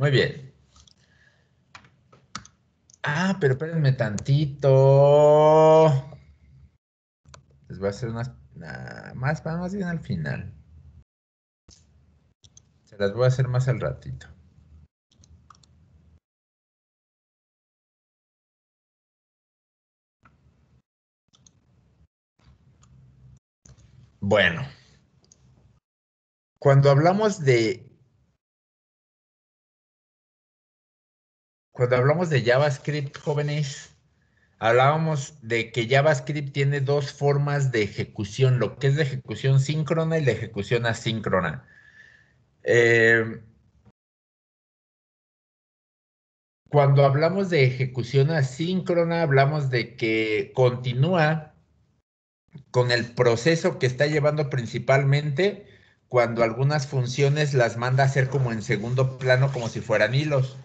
Muy bien. Ah, pero espérenme tantito. Les voy a hacer unas... más bien al final. Se las voy a hacer más al ratito. Bueno, cuando hablamos de... Cuando hablamos de JavaScript, jóvenes, hablábamos de que JavaScript tiene dos formas de ejecución, lo que es de ejecución síncrona y la ejecución asíncrona. Cuando hablamos de ejecución asíncrona, hablamos de que continúa con el proceso que está llevando principalmente cuando algunas funciones las manda a hacer como en segundo plano, como si fueran hilos.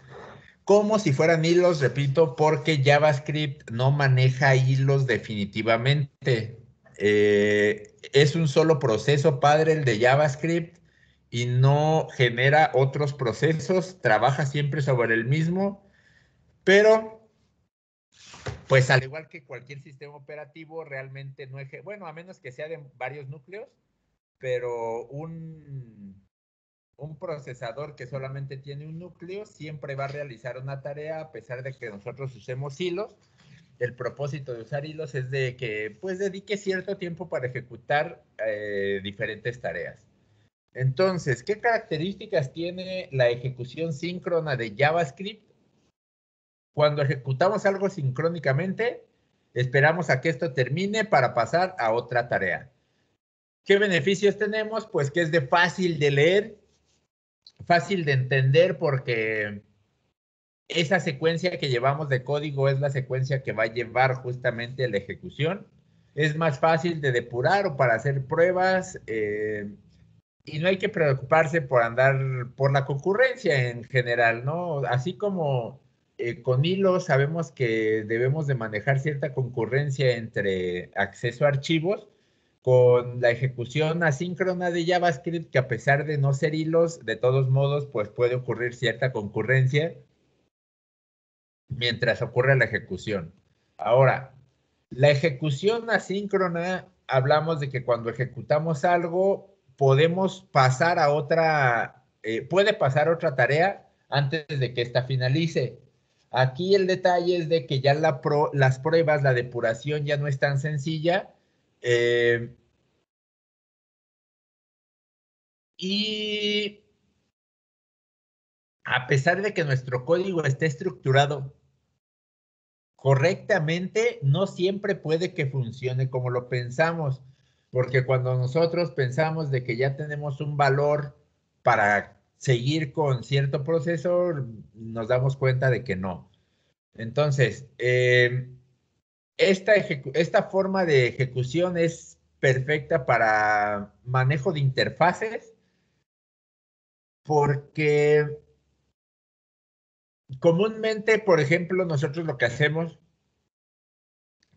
Como si fueran hilos, repito, porque JavaScript no maneja hilos definitivamente. Es un solo proceso padre el de JavaScript y no genera otros procesos, trabaja siempre sobre el mismo, pero pues al igual que cualquier sistema operativo, realmente no eje, bueno, a menos que sea de varios núcleos, pero un procesador que solamente tiene un núcleo siempre va a realizar una tarea a pesar de que nosotros usemos hilos. El propósito de usar hilos es de que pues dedique cierto tiempo para ejecutar diferentes tareas. Entonces, ¿qué características tiene la ejecución síncrona de JavaScript? Cuando ejecutamos algo sincrónicamente, esperamos a que esto termine para pasar a otra tarea. ¿Qué beneficios tenemos? Pues que es de fácil de leer, fácil de entender porque esa secuencia que llevamos de código es la secuencia que va a llevar justamente a la ejecución. Es más fácil de depurar o para hacer pruebas y no hay que preocuparse por andar por la concurrencia en general, ¿no? Así como con hilos sabemos que debemos de manejar cierta concurrencia entre acceso a archivos, con la ejecución asíncrona de JavaScript, que a pesar de no ser hilos, de todos modos, pues puede ocurrir cierta concurrencia mientras ocurre la ejecución. Ahora, la ejecución asíncrona, hablamos de que cuando ejecutamos algo, podemos pasar a otra, puede pasar otra tarea antes de que ésta finalice. Aquí el detalle es de que ya las pruebas, la depuración ya no es tan sencilla. Eh, y a pesar de que nuestro código esté estructurado correctamente, no siempre puede que funcione como lo pensamos, porque cuando nosotros pensamos de que ya tenemos un valor para seguir con cierto proceso, nos damos cuenta de que no. Entonces, esta forma de ejecución es perfecta para manejo de interfaces porque comúnmente, por ejemplo, nosotros lo que hacemos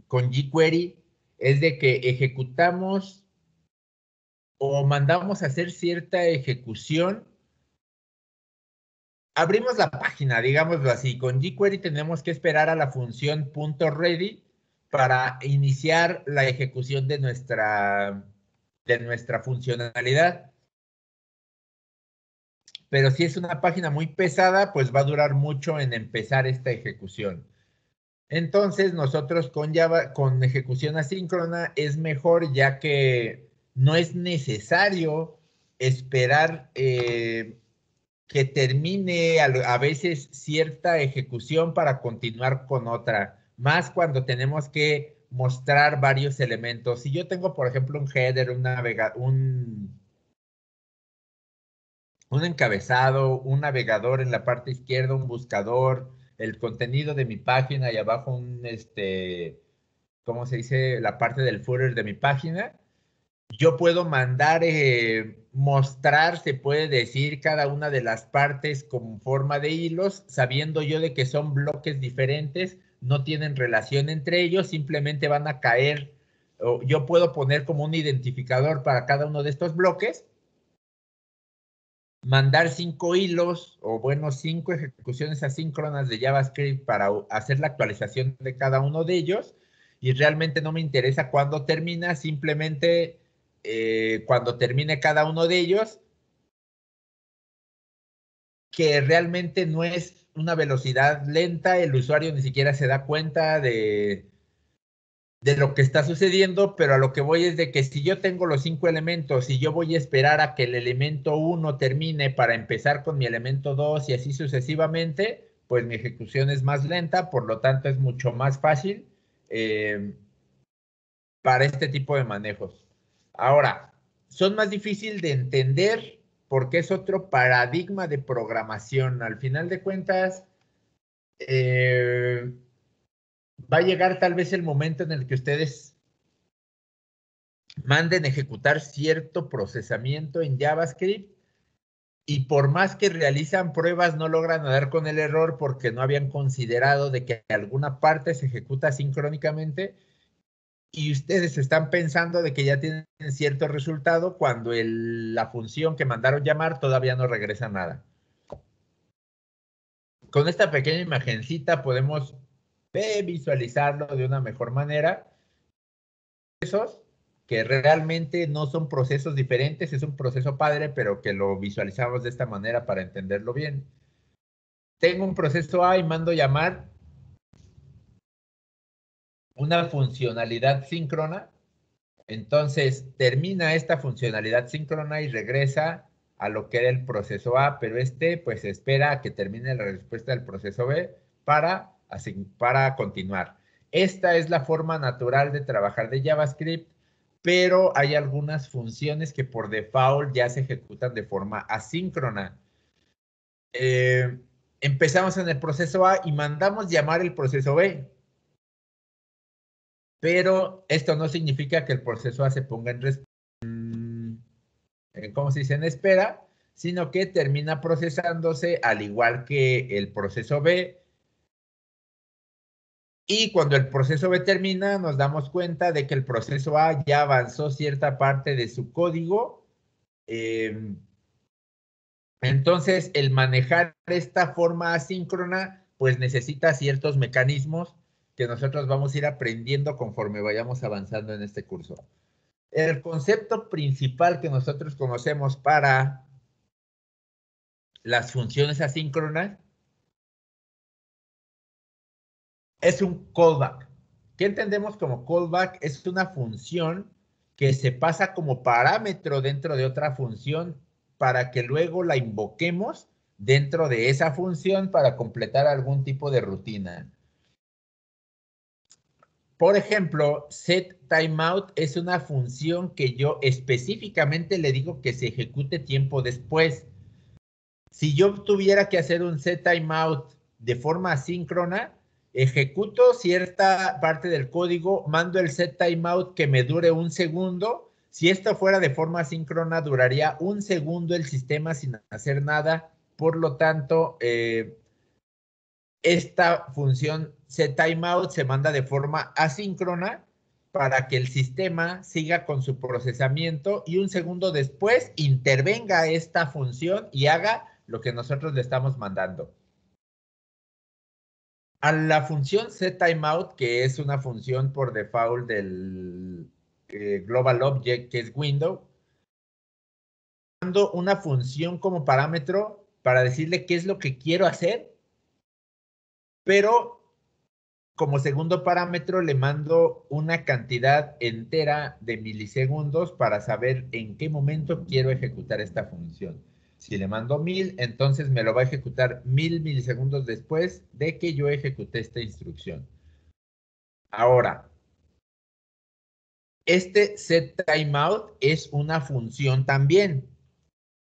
con jQuery es de que ejecutamos o mandamos a hacer cierta ejecución. Abrimos la página, digámoslo así. Con jQuery tenemos que esperar a la función .ready para iniciar la ejecución de nuestra funcionalidad. Pero si es una página muy pesada, pues va a durar mucho en empezar esta ejecución. Entonces, nosotros con Java, con ejecución asíncrona, es mejor ya que no es necesario esperar que termine a veces cierta ejecución para continuar con otra, más cuando tenemos que mostrar varios elementos. Si yo tengo, por ejemplo, un header, un encabezado, un navegador en la parte izquierda, un buscador, el contenido de mi página y abajo ¿cómo se dice? La parte del footer de mi página. Yo puedo mandar, mostrar, se puede decir, cada una de las partes con forma de hilos, sabiendo yo de que son bloques diferentes, no tienen relación entre ellos, simplemente van a caer. Yo puedo poner como un identificador para cada uno de estos bloques mandar 5 hilos o bueno, 5 ejecuciones asíncronas de JavaScript para hacer la actualización de cada uno de ellos y realmente no me interesa cuándo termina, simplemente cuando termine cada uno de ellos, que realmente no es una velocidad lenta, el usuario ni siquiera se da cuenta de lo que está sucediendo, pero a lo que voy es de que si yo tengo los 5 elementos y yo voy a esperar a que el elemento 1 termine para empezar con mi elemento 2 y así sucesivamente, pues mi ejecución es más lenta, por lo tanto es mucho más fácil para este tipo de manejos. Ahora, son más difíciles de entender porque es otro paradigma de programación. Al final de cuentas, va a llegar tal vez el momento en el que ustedes manden ejecutar cierto procesamiento en JavaScript y por más que realizan pruebas no logran dar con el error porque no habían considerado de que alguna parte se ejecuta sincrónicamente y ustedes están pensando de que ya tienen cierto resultado cuando la función que mandaron llamar todavía no regresa nada. Con esta pequeña imagencita podemos visualizarlo de una mejor manera. Esos que realmente no son procesos diferentes, es un proceso padre, pero que lo visualizamos de esta manera para entenderlo bien. Tengo un proceso A y mando llamar una funcionalidad síncrona. Entonces termina esta funcionalidad síncrona y regresa a lo que era el proceso A, pero pues espera a que termine la respuesta del proceso B para continuar. Esta es la forma natural de trabajar de JavaScript, pero hay algunas funciones que por default ya se ejecutan de forma asíncrona. Empezamos en el proceso A y mandamos llamar el proceso B. Pero esto no significa que el proceso A se ponga ¿cómo se dice? En espera, sino que termina procesándose al igual que el proceso B. Y cuando el proceso B termina, nos damos cuenta de que el proceso A ya avanzó cierta parte de su código. Entonces, el manejar esta forma asíncrona, pues necesita ciertos mecanismos que nosotros vamos a ir aprendiendo conforme vayamos avanzando en este curso. El concepto principal que nosotros conocemos para las funciones asíncronas es un callback. ¿Qué entendemos como callback? Es una función que se pasa como parámetro dentro de otra función para que luego la invoquemos dentro de esa función para completar algún tipo de rutina. Por ejemplo, setTimeout es una función que yo específicamente le digo que se ejecute tiempo después. Si yo tuviera que hacer un setTimeout de forma asíncrona, ejecuto cierta parte del código, mando el setTimeout que me dure 1 segundo. Si esto fuera de forma asíncrona, duraría 1 segundo el sistema sin hacer nada. Por lo tanto, esta función setTimeout se manda de forma asíncrona para que el sistema siga con su procesamiento y 1 segundo después intervenga esta función y haga lo que nosotros le estamos mandando. A la función setTimeout, que es una función por default del Global Object, que es Windows, mando una función como parámetro para decirle qué es lo que quiero hacer, pero como segundo parámetro le mando una cantidad entera de milisegundos para saber en qué momento quiero ejecutar esta función. Si le mando 1000, entonces me lo va a ejecutar 1000 milisegundos después de que yo ejecuté esta instrucción. Ahora, este setTimeout es una función también.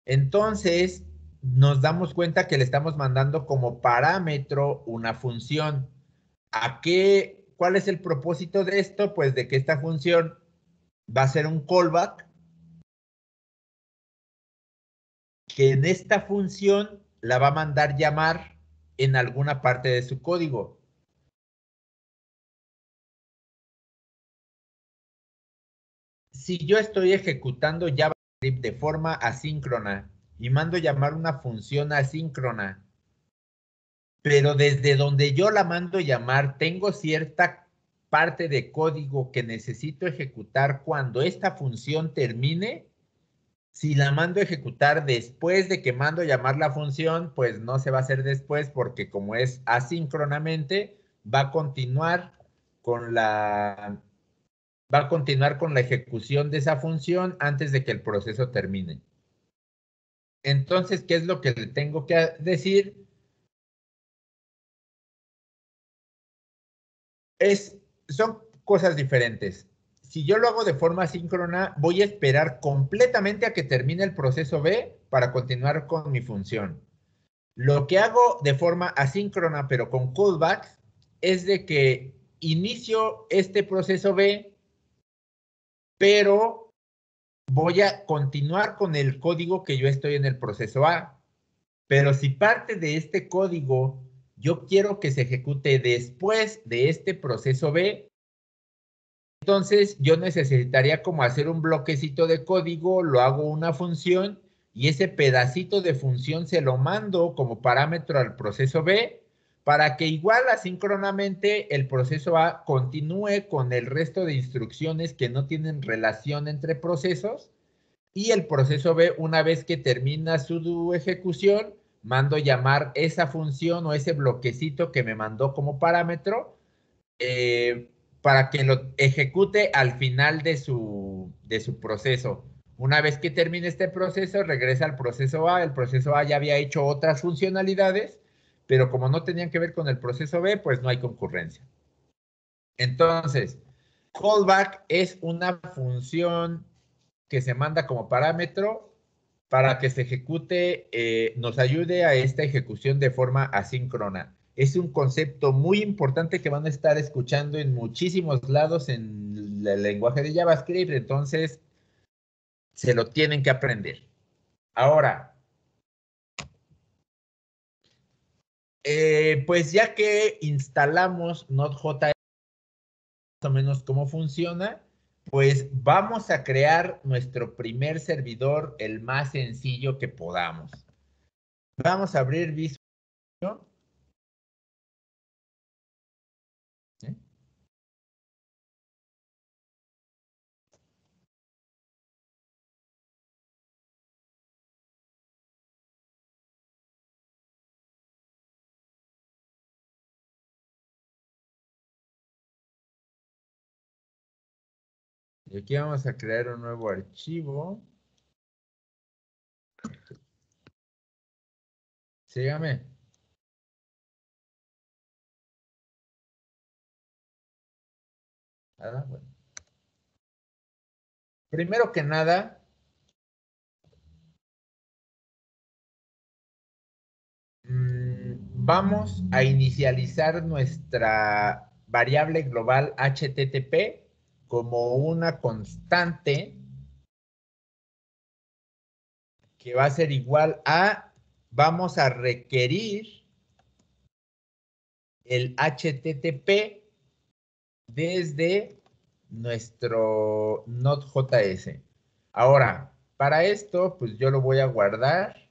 Entonces, nos damos cuenta que le estamos mandando como parámetro una función. ¿Cuál es el propósito de esto? Pues de que esta función va a ser un callback, que en esta función la va a mandar llamar en alguna parte de su código. Si yo estoy ejecutando JavaScript de forma asíncrona y mando llamar una función asíncrona, pero desde donde yo la mando llamar, tengo cierta parte de código que necesito ejecutar cuando esta función termine. Si la mando a ejecutar después de que mando llamar la función, pues no se va a hacer después porque como es asíncronamente, va a continuar con la ejecución de esa función antes de que el proceso termine. Entonces, ¿qué es lo que le tengo que decir? Son cosas diferentes. Si yo lo hago de forma asíncrona, voy a esperar completamente a que termine el proceso B para continuar con mi función. Lo que hago de forma asíncrona, pero con callbacks, es de que inicio este proceso B, pero voy a continuar con el código que yo estoy en el proceso A. Pero si parte de este código yo quiero que se ejecute después de este proceso B, entonces yo necesitaría como hacer un bloquecito de código, lo hago una función y ese pedacito de función se lo mando como parámetro al proceso B para que igual asíncronamente el proceso A continúe con el resto de instrucciones que no tienen relación entre procesos y el proceso B, una vez que termina su ejecución, mando llamar esa función o ese bloquecito que me mandó como parámetro para que lo ejecute al final de su proceso. Una vez que termine este proceso, regresa al proceso A. El proceso A ya había hecho otras funcionalidades, pero como no tenían que ver con el proceso B, pues no hay concurrencia. Entonces, callback es una función que se manda como parámetro para que se ejecute, nos ayude a esta ejecución de forma asíncrona. Es un concepto muy importante que van a estar escuchando en muchísimos lados en el lenguaje de JavaScript, entonces se lo tienen que aprender. Ahora, pues ya que instalamos Node.js, más o menos cómo funciona, pues vamos a crear nuestro primer servidor, el más sencillo que podamos. Vamos a abrir Visual Studio. ¿Sí? Y aquí vamos a crear un nuevo archivo. Sígame. Bueno. Primero que nada, vamos a inicializar nuestra variable global HTTP como una constante que va a ser igual a, vamos a requerir el HTTP desde nuestro Node.js. Ahora, para esto, pues yo lo voy a guardar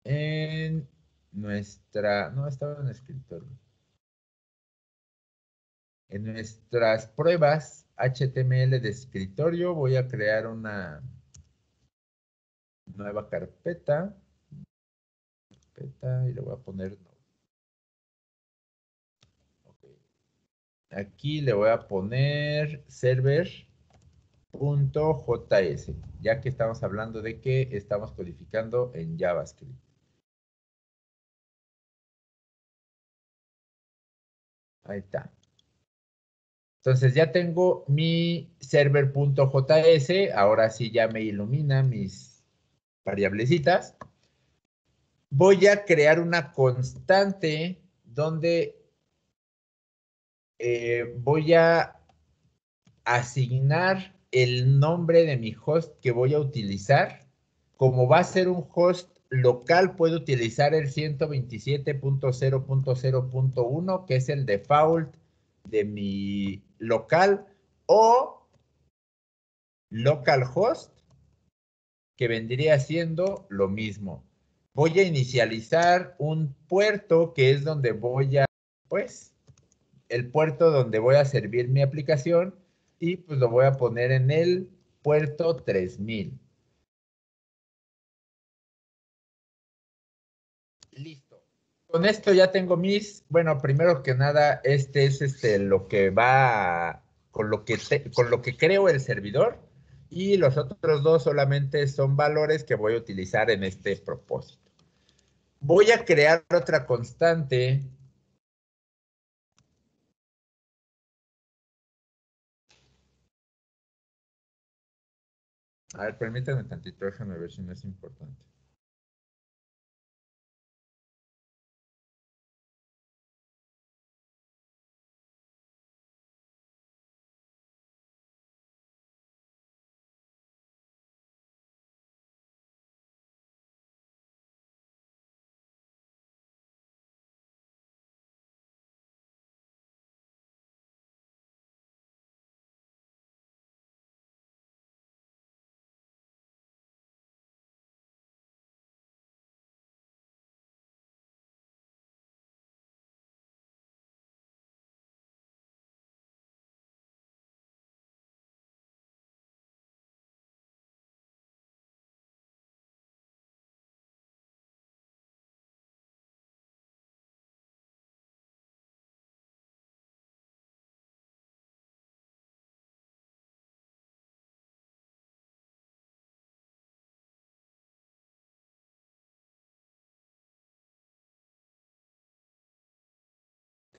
en nuestra, no, estaba en el escritorio. En nuestras pruebas HTML de escritorio voy a crear una nueva carpeta y le voy a poner no. Okay. Aquí le voy a poner server.js, ya que estamos hablando de que estamos codificando en JavaScript. Ahí está. Entonces ya tengo mi server.js, ahora sí ya me ilumina mis variablecitas. Voy a crear una constante donde voy a asignar el nombre de mi host que voy a utilizar. Como va a ser un host local, puedo utilizar el 127.0.0.1, que es el default de mi local, o localhost, que vendría siendo lo mismo. Voy a inicializar un puerto que es donde voy a, pues, el puerto donde voy a servir mi aplicación y pues lo voy a poner en el puerto 3000. Listo. Con esto ya tengo mis, bueno, primero que nada, este es lo que va, con lo que creo el servidor, y los otros dos solamente son valores que voy a utilizar en este propósito. Voy a crear otra constante. A ver, permítanme tantito, déjame ver si no es importante.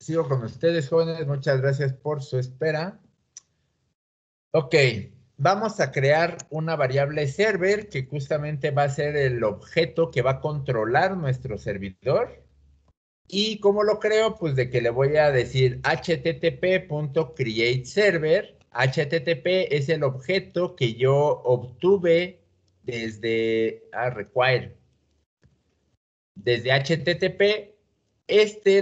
Sigo con ustedes, jóvenes. Muchas gracias por su espera. Ok, vamos a crear una variable server que justamente va a ser el objeto que va a controlar nuestro servidor. ¿Y cómo lo creo? Pues de que le voy a decir http.createServer. HTTP es el objeto que yo obtuve desde require. Desde HTTP,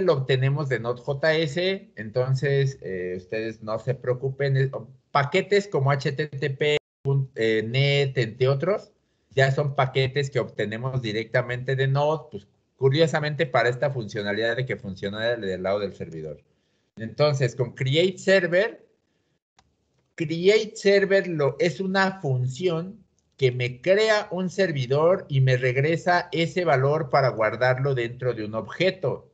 lo obtenemos de Node.js, entonces ustedes no se preocupen. Paquetes como HTTP, net, entre otros, ya son paquetes que obtenemos directamente de Node, pues curiosamente para esta funcionalidad de que funciona del lado del servidor. Entonces, con create server es una función que me crea un servidor y me regresa ese valor para guardarlo dentro de un objeto.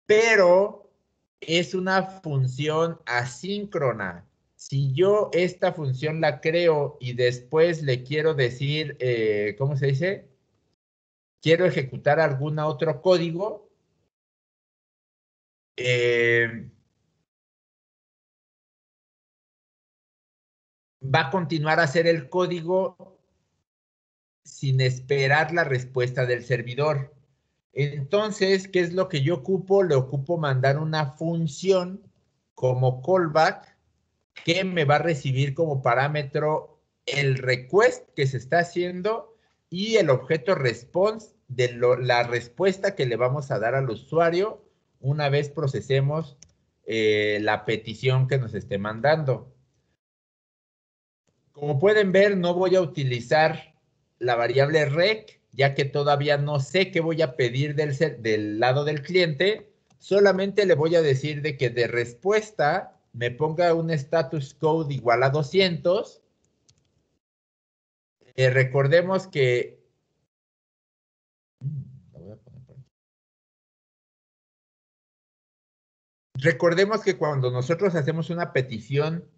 Pero es una función asíncrona. Si yo esta función la creo y después le quiero decir, ¿cómo se dice? Quiero ejecutar algún otro código, va a continuar a hacer el código sin esperar la respuesta del servidor. Entonces, ¿qué es lo que yo ocupo? Le ocupo mandar una función como callback que me va a recibir como parámetro el request que se está haciendo y el objeto response de la respuesta que le vamos a dar al usuario una vez procesemos la petición que nos esté mandando. Como pueden ver, no voy a utilizar la variable rec, ya que todavía no sé qué voy a pedir del lado del cliente. Solamente le voy a decir de que de respuesta me ponga un status code igual a 200. Recordemos que... Recordemos que cuando nosotros hacemos una petición,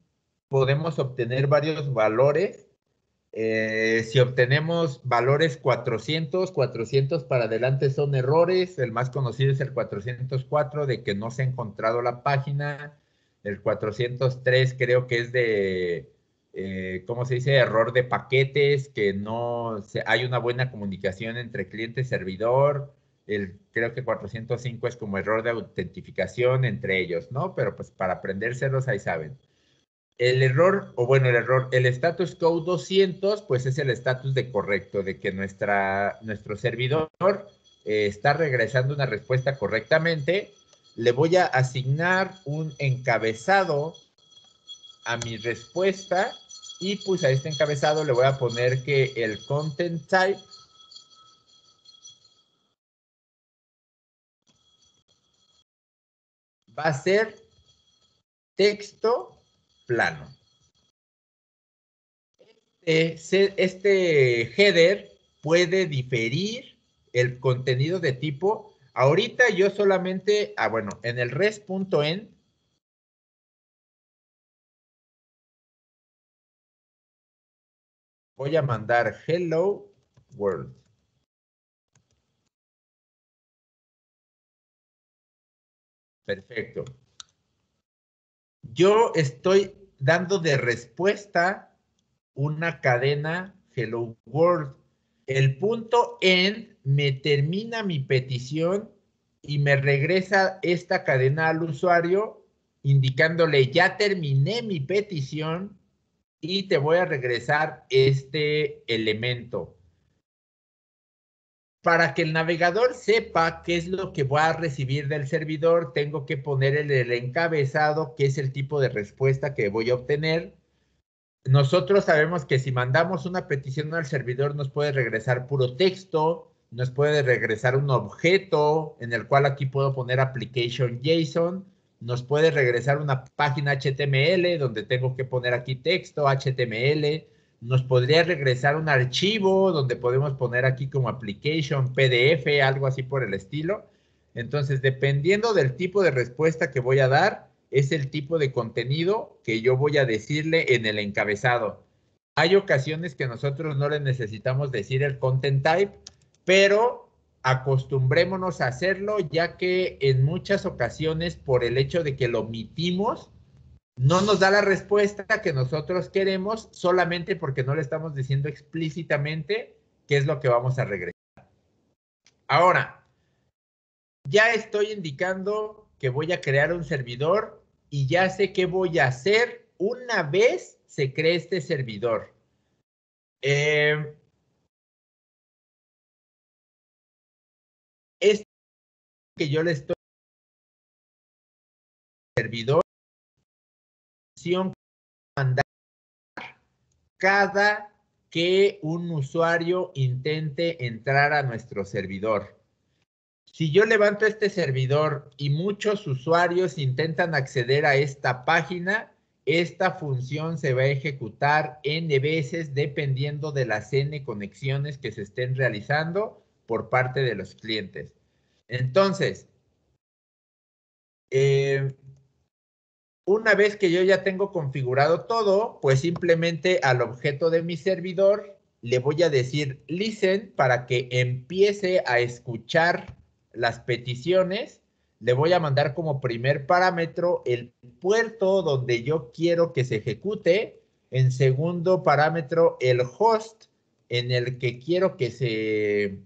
podemos obtener varios valores. Si obtenemos valores 400 para adelante son errores. El más conocido es el 404 de que no se ha encontrado la página. El 403 creo que es de, ¿cómo se dice? Error de paquetes, que no hay una buena comunicación entre cliente y servidor. Creo que 405 es como error de autentificación entre ellos, ¿no? Pero pues para aprendérselos ahí saben. El error, o bueno, el status code 200, pues es el estatus de correcto, de que nuestro servidor está regresando una respuesta correctamente. Le voy a asignar un encabezado a mi respuesta Y pues a este encabezado le voy a poner que el content type va a ser texto plano. Este header puede diferir el contenido de tipo. Ahorita yo solamente, bueno, en el res.end voy a mandar hello world. Perfecto. Yo estoy dando de respuesta una cadena hello world. El punto end me termina mi petición y me regresa esta cadena al usuario indicándole ya terminé mi petición y te voy a regresar este elemento. Para que el navegador sepa qué es lo que voy a recibir del servidor, tengo que poner el encabezado, que es el tipo de respuesta que voy a obtener. Nosotros sabemos que si mandamos una petición al servidor nos puede regresar puro texto, nos puede regresar un objeto en el cual aquí puedo poner application JSON, nos puede regresar una página HTML donde tengo que poner aquí texto HTML, nos podría regresar un archivo donde podemos poner aquí como application PDF, algo así por el estilo. Entonces, dependiendo del tipo de respuesta que voy a dar, es el tipo de contenido que yo voy a decirle en el encabezado. Hay ocasiones que nosotros no le necesitamos decir el content type, pero acostumbrémonos a hacerlo, ya que en muchas ocasiones, por el hecho de que lo omitimos, no nos da la respuesta que nosotros queremos solamente porque no le estamos diciendo explícitamente qué es lo que vamos a regresar. Ahora, ya estoy indicando que voy a crear un servidor y ya sé qué voy a hacer una vez se cree este servidor. Es que yo le estoy servidor mandar cada que un usuario intente entrar a nuestro servidor. Si yo levanto este servidor y muchos usuarios intentan acceder a esta página, esta función se va a ejecutar n veces dependiendo de las n conexiones que se estén realizando por parte de los clientes. Entonces, una vez que yo ya tengo configurado todo, pues simplemente al objeto de mi servidor le voy a decir listen para que empiece a escuchar las peticiones. Le voy a mandar como primer parámetro el puerto donde yo quiero que se ejecute. En segundo parámetro, el host en el que quiero que se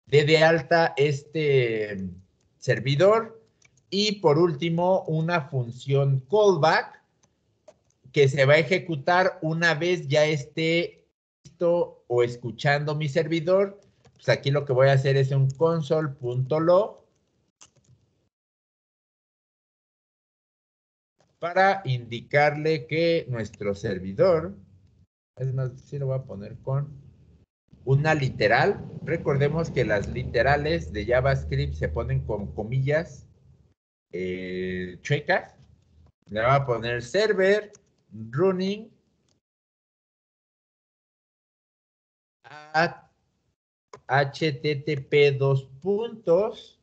dé de alta este servidor. Y por último, una función callback que se va a ejecutar una vez ya esté listo o escuchando mi servidor. Pues aquí lo que voy a hacer es un console.log para indicarle que nuestro servidor, es más, sí lo voy a poner con una literal. Recordemos que las literales de JavaScript se ponen con comillas chuecas. Le voy a poner server running at http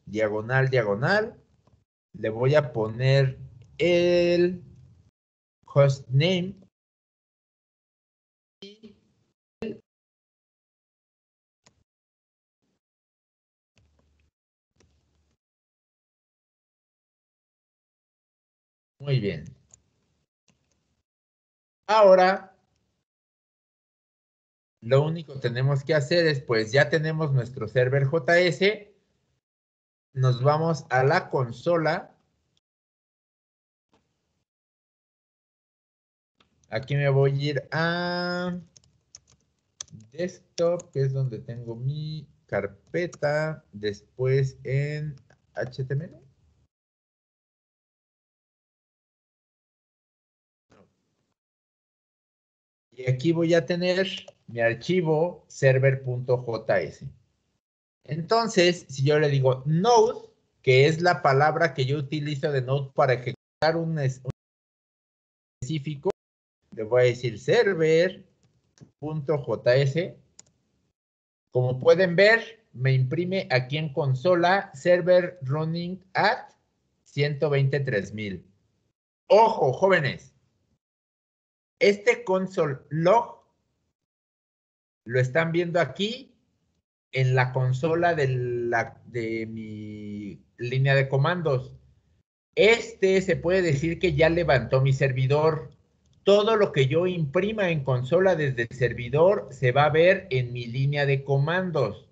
diagonal diagonal. Le voy a poner el hostname y muy bien. Ahora, lo único que tenemos que hacer es, pues ya tenemos nuestro server JS, nos vamos a la consola. Aquí me voy a ir a desktop, que es donde tengo mi carpeta, después en HTML. Y aquí voy a tener mi archivo server.js. Entonces, si yo le digo node, que es la palabra que yo utilizo de node para ejecutar un específico, le voy a decir server.js. Como pueden ver, me imprime aquí en consola server running at 123,000. Ojo, jóvenes, este console log lo están viendo aquí en la consola de mi línea de comandos. Este se puede decir que ya levantó mi servidor. Todo lo que yo imprima en consola desde el servidor se va a ver en mi línea de comandos.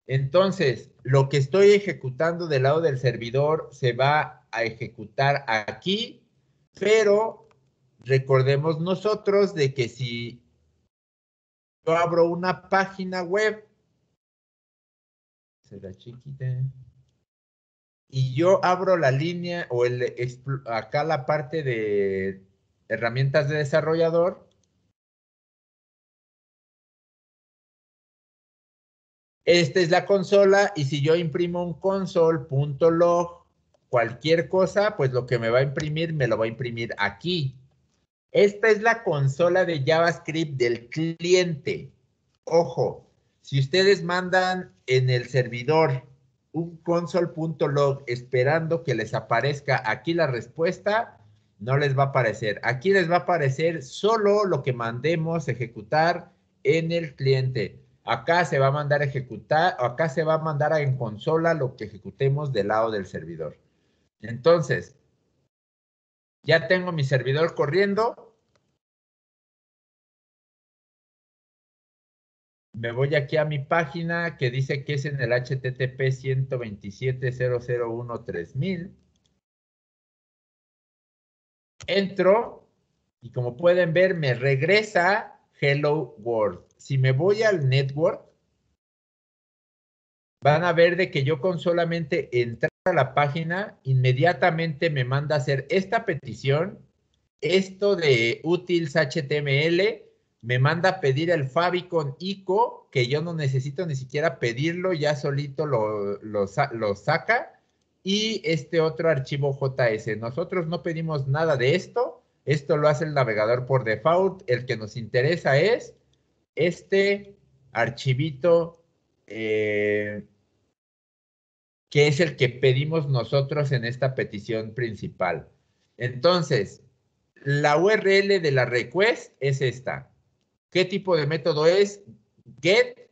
Entonces, lo que estoy ejecutando del lado del servidor se va a ejecutar aquí, pero recordemos nosotros de que si yo abro una página web, será chiquita, y yo abro la línea o acá la parte de herramientas de desarrollador, esta es la consola y si yo imprimo un console.log, cualquier cosa, pues lo que me va a imprimir, me lo va a imprimir aquí. Esta es la consola de JavaScript del cliente. Ojo, si ustedes mandan en el servidor un console.log esperando que les aparezca aquí la respuesta, no les va a aparecer. Aquí les va a aparecer solo lo que mandemos ejecutar en el cliente. Acá se va a mandar a ejecutar, acá se va a mandar en consola lo que ejecutemos del lado del servidor. Entonces, ya tengo mi servidor corriendo. Me voy aquí a mi página que dice que es en el HTTP 127.001.3000. Entro y como pueden ver me regresa Hello World. Si me voy al network, van a ver de que yo con solamente entrar a la página, inmediatamente me manda a hacer esta petición, esto de utils HTML, me manda a pedir el favicon ICO, que yo no necesito ni siquiera pedirlo, ya solito lo saca, y este otro archivo JS. Nosotros no pedimos nada de esto lo hace el navegador por default, el que nos interesa es este archivito, que es el que pedimos nosotros en esta petición principal. Entonces, la URL de la request es esta. ¿Qué tipo de método es? Get,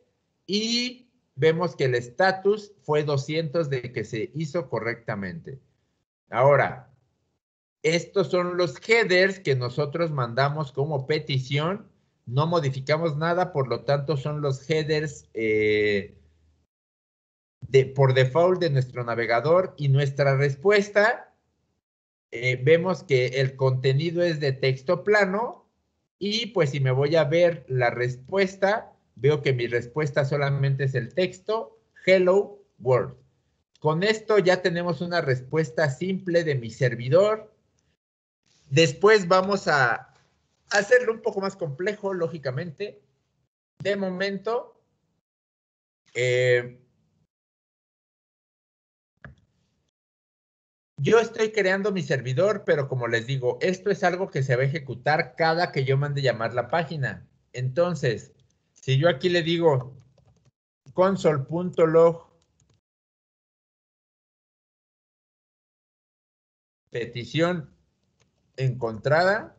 y vemos que el status fue 200 de que se hizo correctamente. Ahora, estos son los headers que nosotros mandamos como petición. No modificamos nada, por lo tanto son los headers por default de nuestro navegador, y nuestra respuesta, vemos que el contenido es de texto plano, y pues si me voy a ver la respuesta, veo que mi respuesta solamente es el texto Hello World. Con esto ya tenemos una respuesta simple de mi servidor. Después vamos a hacerlo un poco más complejo, lógicamente. De momento, yo estoy creando mi servidor, pero como les digo, esto es algo que se va a ejecutar cada que yo mande llamar la página. Entonces, si yo aquí le digo console.log petición encontrada,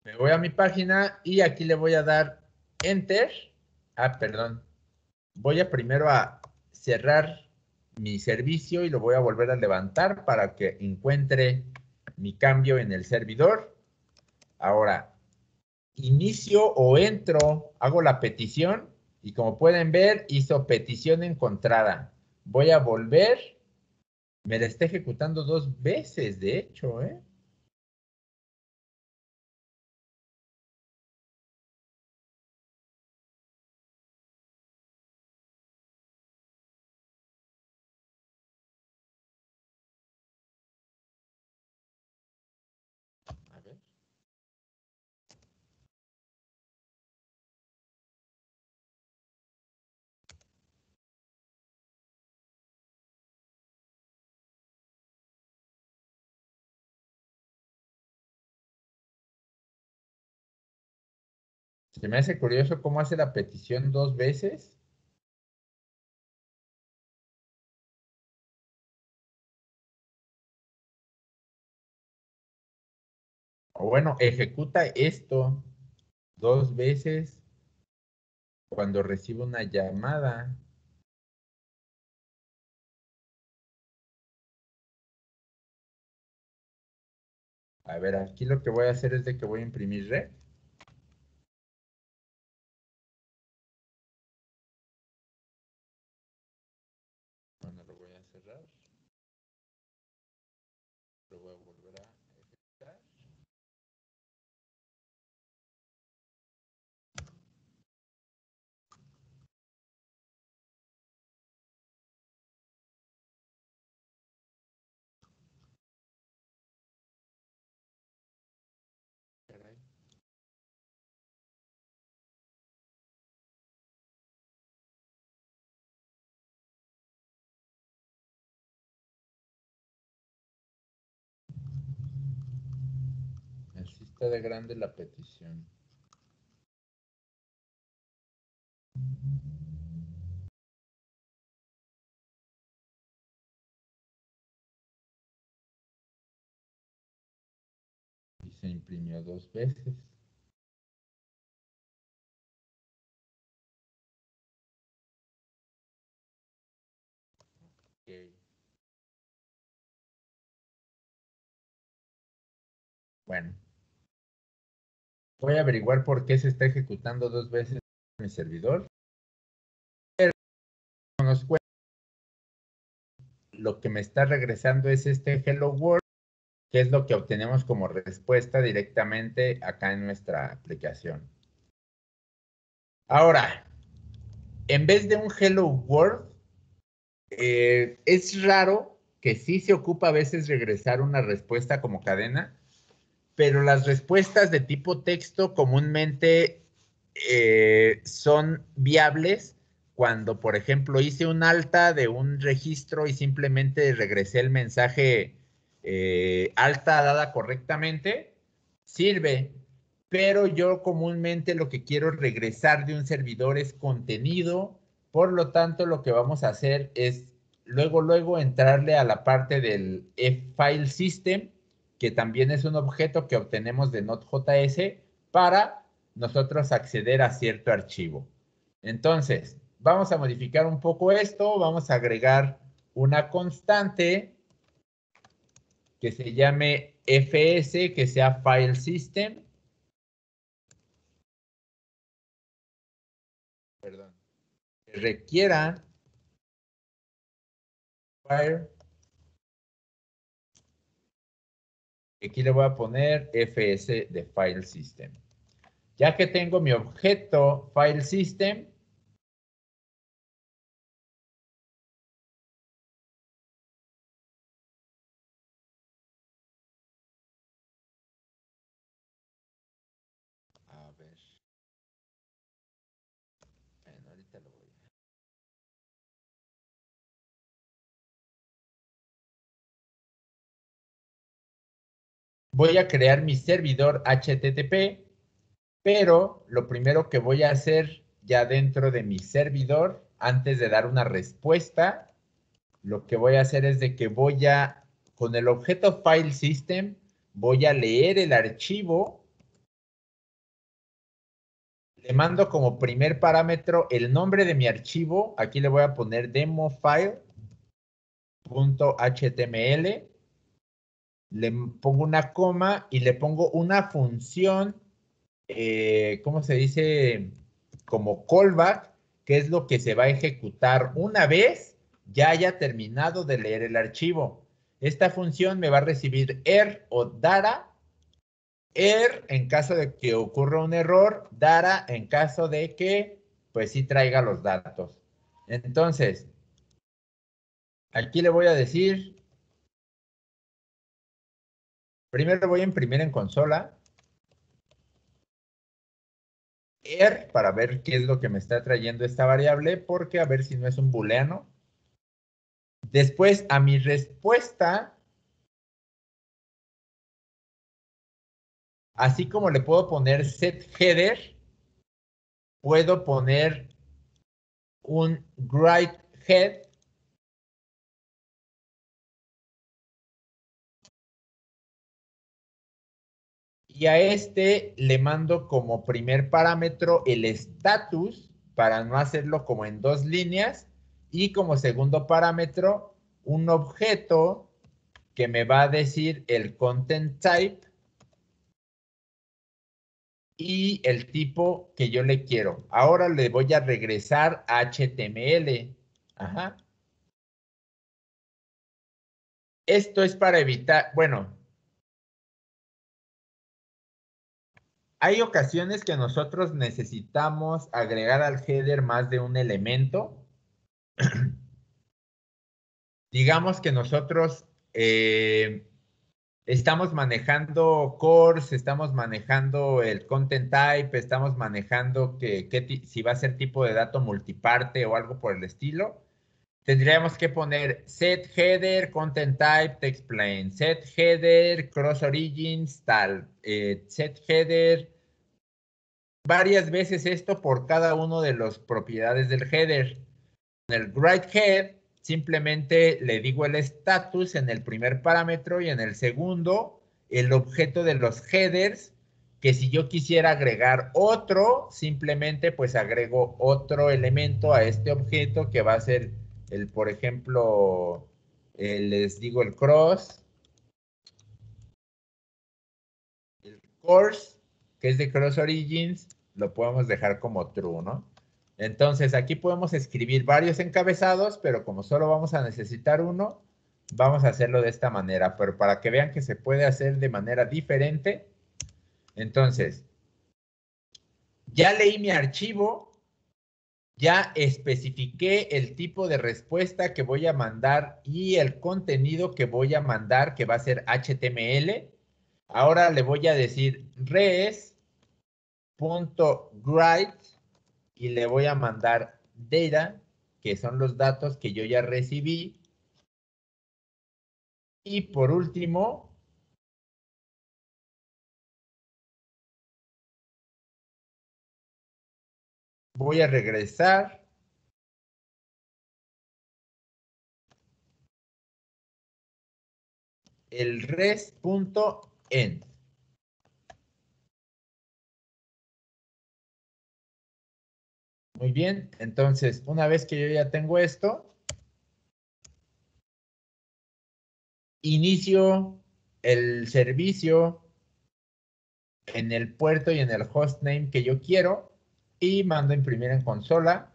me voy a mi página y aquí le voy a dar enter. Ah, perdón. Voy a primero a cerrar mi servicio y lo voy a volver a levantar para que encuentre mi cambio en el servidor. Ahora, inicio o entro, hago la petición y como pueden ver, hizo petición encontrada. Voy a volver, me la está ejecutando 2 veces, de hecho, ¿eh? Se me hace curioso cómo hace la petición 2 veces. O bueno, ejecuta esto 2 veces cuando recibe una llamada. A ver, aquí lo que voy a hacer es de que voy a imprimir red. Bueno, lo voy a cerrar. Lo voy a volver a ejecutar. Caray. Así está de grande la petición. Y se imprimió 2 veces. Okay. Bueno, voy a averiguar por qué se está ejecutando 2 veces mi servidor. Pero nos cuenta, lo que me está regresando es este Hello World, que es lo que obtenemos como respuesta directamente acá en nuestra aplicación. Ahora, en vez de un Hello World, es raro que sí se ocupa a veces regresar una respuesta como cadena, pero las respuestas de tipo texto comúnmente son viables cuando, por ejemplo, hice un alta de un registro y simplemente regresé el mensaje alta dada correctamente, sirve. Pero yo comúnmente lo que quiero regresar de un servidor es contenido, por lo tanto lo que vamos a hacer es luego entrarle a la parte del File System, que también es un objeto que obtenemos de Node.js para nosotros acceder a cierto archivo. Entonces, vamos a modificar un poco esto, vamos a agregar una constante que se llame fs, que sea File System, perdón, que requiera File, aquí le voy a poner fs de File System. Ya que tengo mi objeto File System, a ver, bueno, ahorita lo voy a... Voy a crear mi servidor HTTP, pero lo primero que voy a hacer ya dentro de mi servidor, antes de dar una respuesta, lo que voy a hacer es de que con el objeto File System, voy a leer el archivo, le mando como primer parámetro el nombre de mi archivo, aquí le voy a poner demofile.html, le pongo una coma y le pongo una función, ¿cómo se dice? Como callback, que es lo que se va a ejecutar una vez ya haya terminado de leer el archivo. Esta función me va a recibir err o data, err en caso de que ocurra un error, data en caso de que pues sí traiga los datos. Entonces, aquí le voy a decir, primero voy a imprimir en consola, err para ver qué es lo que me está trayendo esta variable, porque a ver si no es un booleano. Después a mi respuesta, así como le puedo poner set header, puedo poner un write head y a este le mando como primer parámetro el status para no hacerlo como en dos líneas y como segundo parámetro un objeto que me va a decir el content type y el tipo que yo le quiero. Ahora le voy a regresar a HTML. Ajá. Esto es para evitar, bueno, hay ocasiones que nosotros necesitamos agregar al header más de un elemento. Digamos que nosotros estamos manejando cores, estamos manejando el content type, estamos manejando si va a ser tipo de dato multiparte o algo por el estilo. Tendríamos que poner set header, content type, textplain, set header, cross origins, tal, set header, varias veces esto por cada uno de las propiedades del header. En el write head simplemente le digo el status en el primer parámetro y en el segundo el objeto de los headers, que si yo quisiera agregar otro, simplemente pues agrego otro elemento a este objeto que va a ser el, por ejemplo, les digo el cross, el course, que es de cross origins, lo podemos dejar como true, ¿no? Entonces aquí podemos escribir varios encabezados, pero como solo vamos a necesitar uno, vamos a hacerlo de esta manera, pero para que vean que se puede hacer de manera diferente. Entonces, ya leí mi archivo, ya especifiqué el tipo de respuesta que voy a mandar y el contenido que voy a mandar, que va a ser HTML. Ahora le voy a decir res.write y le voy a mandar data, que son los datos que yo ya recibí. Y por último, voy a regresar el res.end. Muy bien, entonces una vez que yo ya tengo esto, inicio el servicio en el puerto y en el hostname que yo quiero y mando a imprimir en consola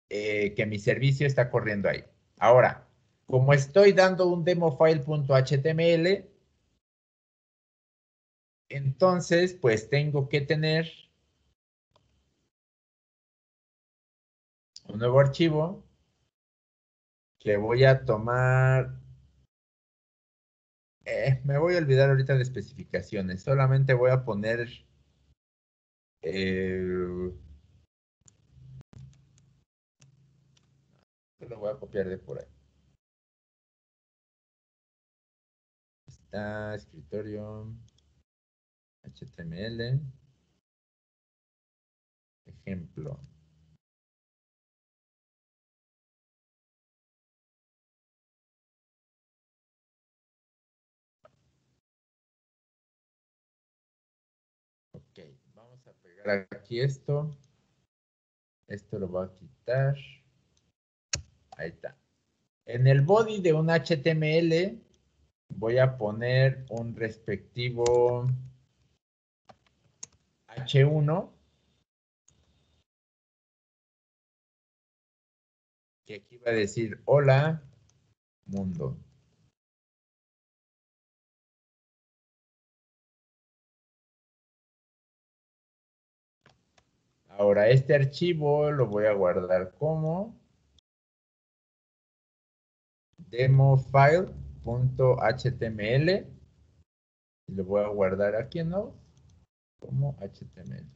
que mi servicio está corriendo ahí. Ahora, como estoy dando un demofile.html, entonces pues tengo que tener un nuevo archivo que voy a tomar. Me voy a olvidar ahorita de especificaciones. Solamente voy a poner. Lo voy a copiar de por ahí. Está escritorio. HTML. Ejemplo. Ok, vamos a pegar aquí esto. Esto lo voy a quitar. Ahí está. En el body de un HTML voy a poner un respectivo H1, que aquí va a decir hola mundo. Ahora este archivo lo voy a guardar como demofile.html y lo voy a guardar aquí en Node como HTML.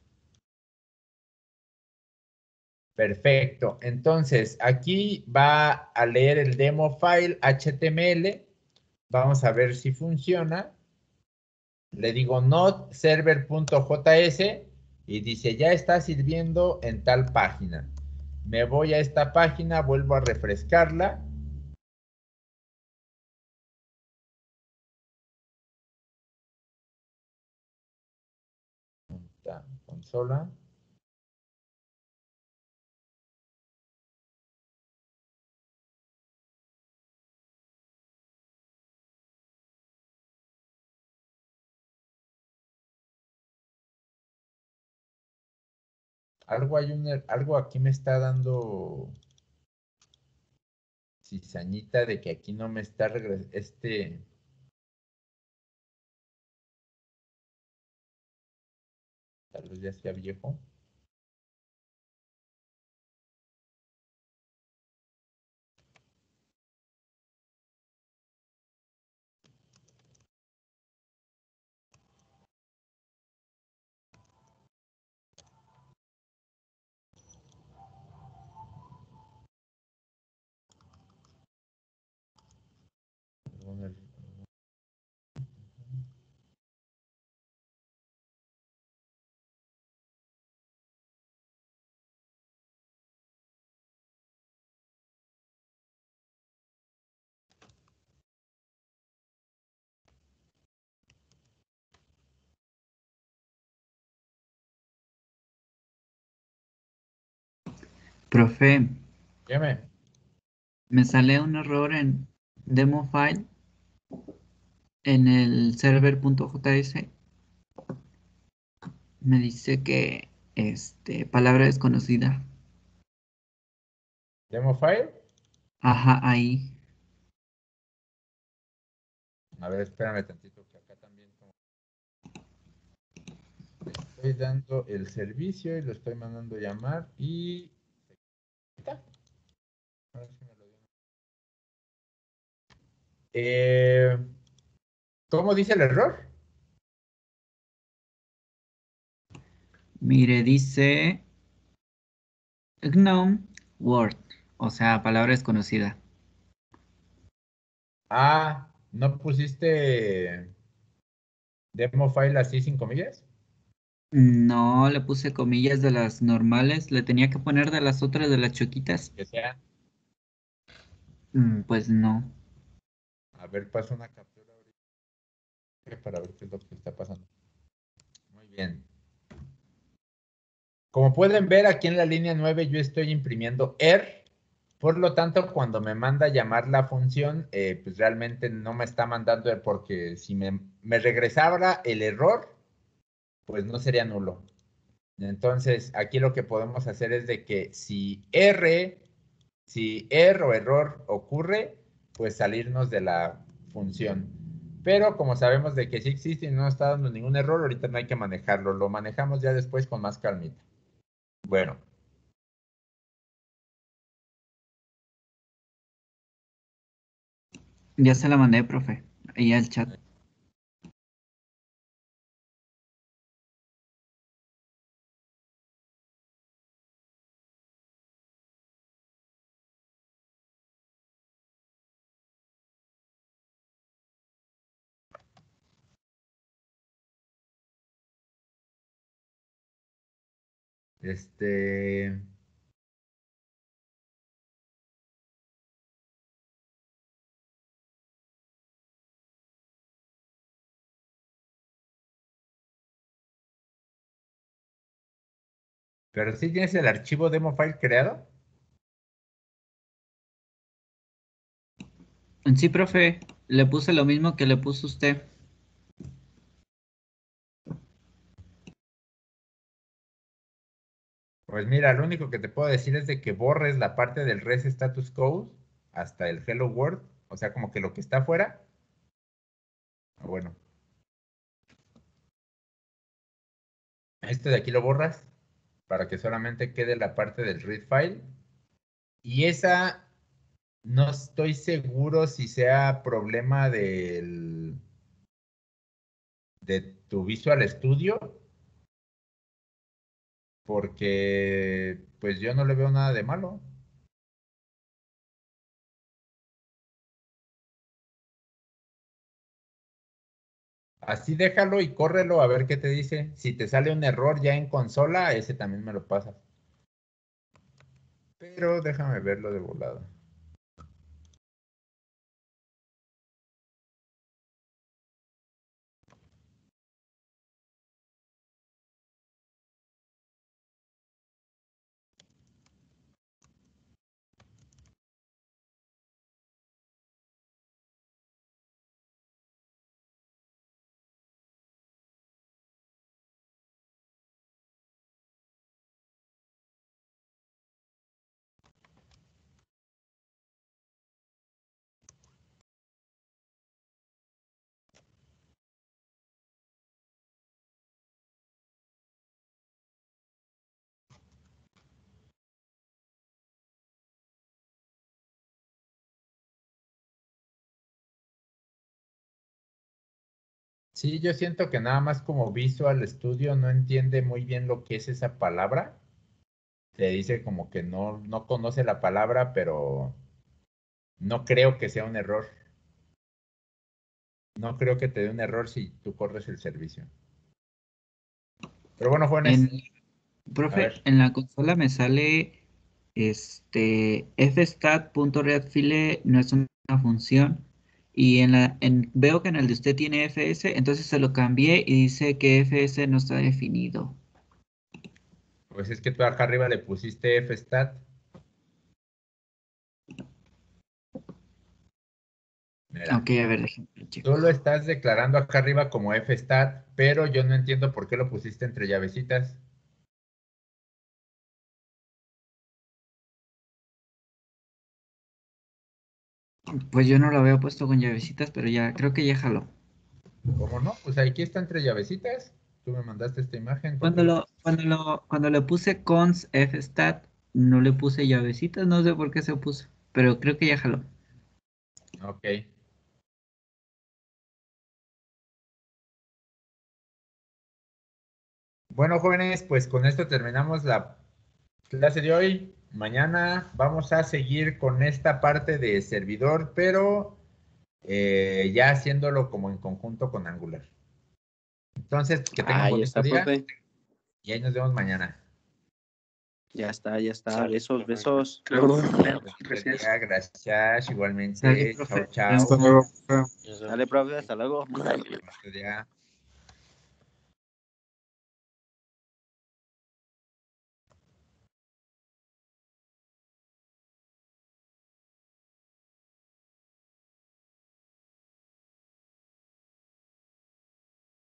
Perfecto. Entonces, aquí va a leer el demo file HTML. Vamos a ver si funciona. Le digo not server.js y dice, ya está sirviendo en tal página. Me voy a esta página, vuelvo a refrescarla. Consola. Algo aquí me está dando cizañita de que aquí no me está regresando tal vez ya sea viejo. Profe, Dígame. me sale un error en demo file en el server.js. Me dice que palabra desconocida. Demo file. Ajá, ahí. A ver, espérame tantito que acá también estoy dando el servicio y lo estoy mandando llamar y está. A ver si me lo dio. Eh, ¿Cómo dice el error? Mire, dice GNOME Word, o sea, palabra desconocida. Ah, ¿no pusiste demo file así sin comillas? No le puse comillas de las normales, le tenía que poner de las otras de las choquitas. Que sea. Pues no. A ver, paso una captura ahorita para ver qué es lo que está pasando. Muy bien. Como pueden ver aquí en la línea 9 yo estoy imprimiendo ER. Por lo tanto, cuando me manda llamar la función, pues realmente no me está mandando ER porque si me regresara el error, pues no sería nulo. Entonces, aquí lo que podemos hacer es de que si o error ocurre, pues salirnos de la función. Pero como sabemos de que sí existe y no está dando ningún error, ahorita no hay que manejarlo. Lo manejamos ya después con más calmita. Bueno, Ya se la mandé, profe. Ahí al chat. este... Pero sí tienes el archivo demo file creado. Sí, profe, le puse lo mismo que le puso usted. Pues mira, lo único que te puedo decir es de que borres la parte del res status code hasta el hello world, o sea, como que lo que está afuera. Bueno, esto de aquí lo borras para que solamente quede la parte del read file. Y esa no estoy seguro si sea problema de tu Visual Studio, porque pues yo no le veo nada de malo. Así déjalo y córrelo a ver qué te dice. Si te sale un error ya en consola, ese también me lo pasas. Pero déjame verlo de volado. Sí, yo siento que nada más como Visual Studio no entiende muy bien lo que es esa palabra. Te dice como que no conoce la palabra, pero no creo que sea un error. No creo que te dé un error si tú corres el servicio. Pero bueno, jóvenes, En, a profe, ver. en la consola me sale fstat.readfile no es una función. Y veo que en el de usted tiene fs, entonces se lo cambié y dice que fs no está definido. Pues es que tú acá arriba le pusiste fstat. Mira, Ok, a ver, déjenme tú checo. lo estás declarando acá arriba como fstat, pero yo no entiendo por qué lo pusiste entre llavecitas. Pues yo no lo había puesto con llavecitas, pero ya, creo que ya jaló. ¿Cómo no? Pues aquí está entre llavecitas. Tú me mandaste esta imagen, ¿por qué Cuando lo lo, pusiste? cuando le puse cons fstat, no le puse llavecitas, no sé por qué se puso, pero creo que ya jaló. Ok. Bueno, jóvenes, pues con esto terminamos la clase de hoy. Mañana vamos a seguir con esta parte de servidor, pero ya haciéndolo como en conjunto con Angular. Entonces, que tengan Ahí bonito está, día profe. y ahí nos vemos mañana. Ya está, ya está. Sale, Besos, profe. besos. Bonito día, gracias, Sale, igualmente. profe. Chao, chao. Nos vemos. Dale, profe, hasta luego. Bonito día.